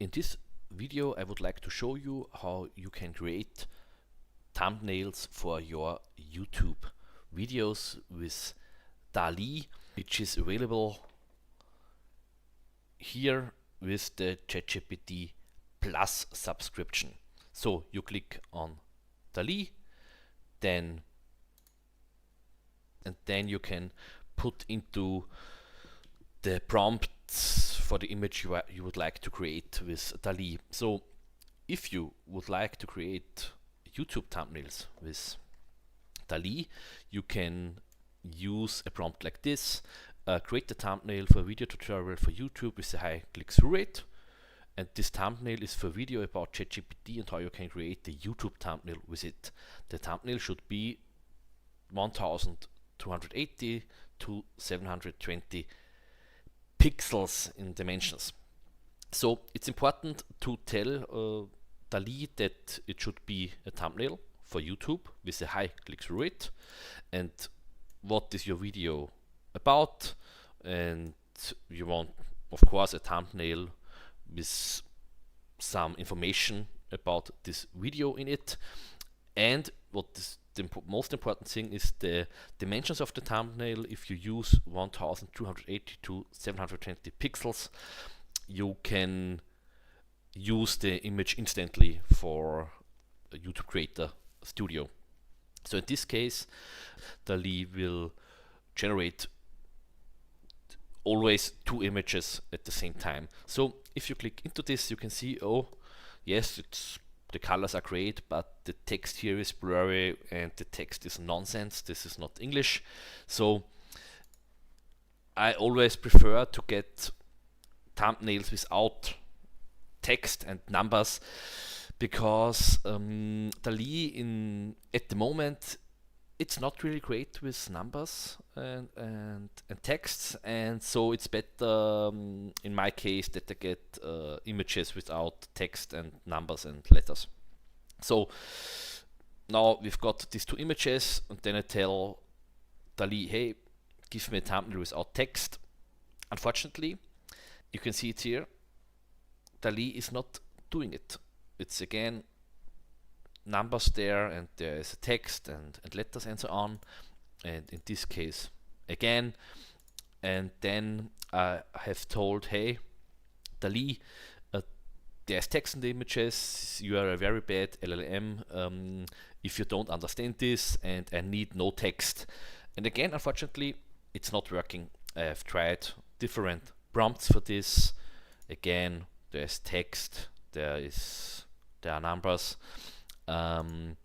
In this video I would like to show you how you can create thumbnails for your YouTube videos with DALL-E, which is available here with the ChatGPT Plus subscription. So you click on DALL-E, then you can put into the prompts for the image you would like to create with DALL-E. So if you would like to create YouTube thumbnails with DALL-E, you can use a prompt like this. Create a thumbnail for a video tutorial for YouTube with a high click-through rate. And this thumbnail is for a video about ChatGPT and how you can create a YouTube thumbnail with it. The thumbnail should be 1280 to 720 pixels in dimensions. So it's important to tell DALL-E that it should be a thumbnail for YouTube with a high click-through rate, and what is your video about, and you want of course a thumbnail with some information about this video in it. And what is the most important thing is the dimensions of the thumbnail. If you use 1280 to 720 pixels, you can use the image instantly for a YouTube Creator Studio. So in this case, DALL-E will generate always two images at the same time. So if you click into this, you can see, oh yes, the colors are great, but the text here is blurry and the text is nonsense. This is not English. So I always prefer to get thumbnails without text and numbers, because DALL-E at the moment, it's not really great with numbers and texts, and so it's better in my case that I get images without text and numbers and letters. So now we've got these two images, and then I tell DALL-E, hey, give me a thumbnail without text. Unfortunately, you can see it here, DALL-E is not doing it. It's again numbers there, and there is a text and letters and so on, and in this case again. And then I have told, hey DALL-E, there's text in the images, you are a very bad LLM if you don't understand this, and I need no text. And again, unfortunately, it's not working. I have tried different prompts for this. Again, there's text, there are numbers, and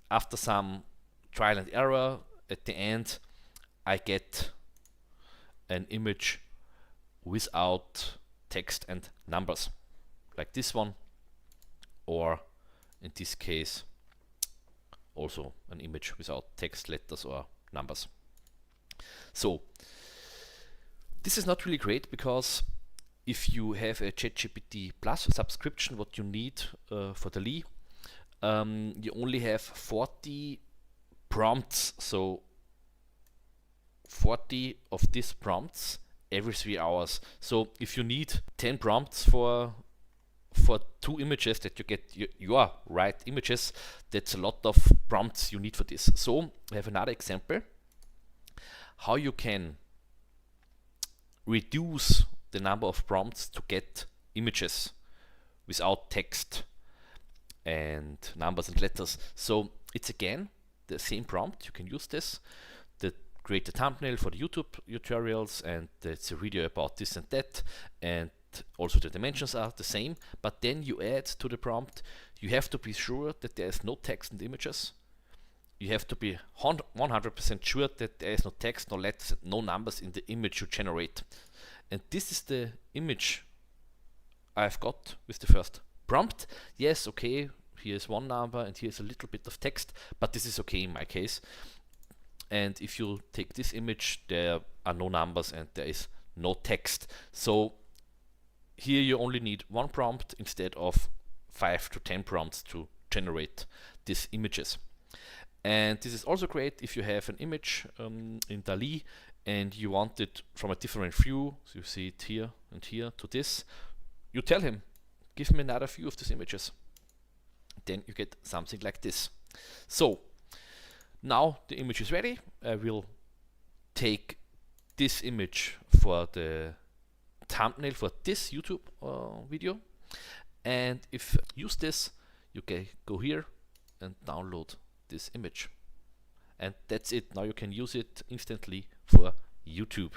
after some trial and error, at the end I get an image without text and numbers, like this one, or in this case also an image without text, letters or numbers. So this is not really great, because if you have a ChatGPT Plus subscription, what you need for DALL-E, you only have 40 prompts, so 40 of these prompts every 3 hours. So if you need 10 prompts for two images that you get your right images, that's a lot of prompts you need for this. So I have another example how you can reduce the number of prompts to get images without text and numbers and letters. So it's again the same prompt. You can use this, create a thumbnail for the YouTube tutorials, and it's a video about this and that, and also the dimensions are the same. But then you add to the prompt, you have to be sure that there is no text in the images. You have to be 100% sure that there is no text, no letters, no numbers in the image you generate. And this is the image I've got with the first prompt. Yes, okay, here's one number and here's a little bit of text, but this is okay in my case. And if you take this image, there are no numbers and there is no text. So here you only need one prompt instead of 5 to 10 prompts to generate these images. And this is also great if you have an image in DALL-E and you want it from a different view. So you see it here, and here to this, you tell him, give me another few of these images. Then you get something like this. So now the image is ready. I will take this image for the thumbnail for this YouTube video, and if you use this, you can go here and download this image, and that's it. Now you can use it instantly for YouTube.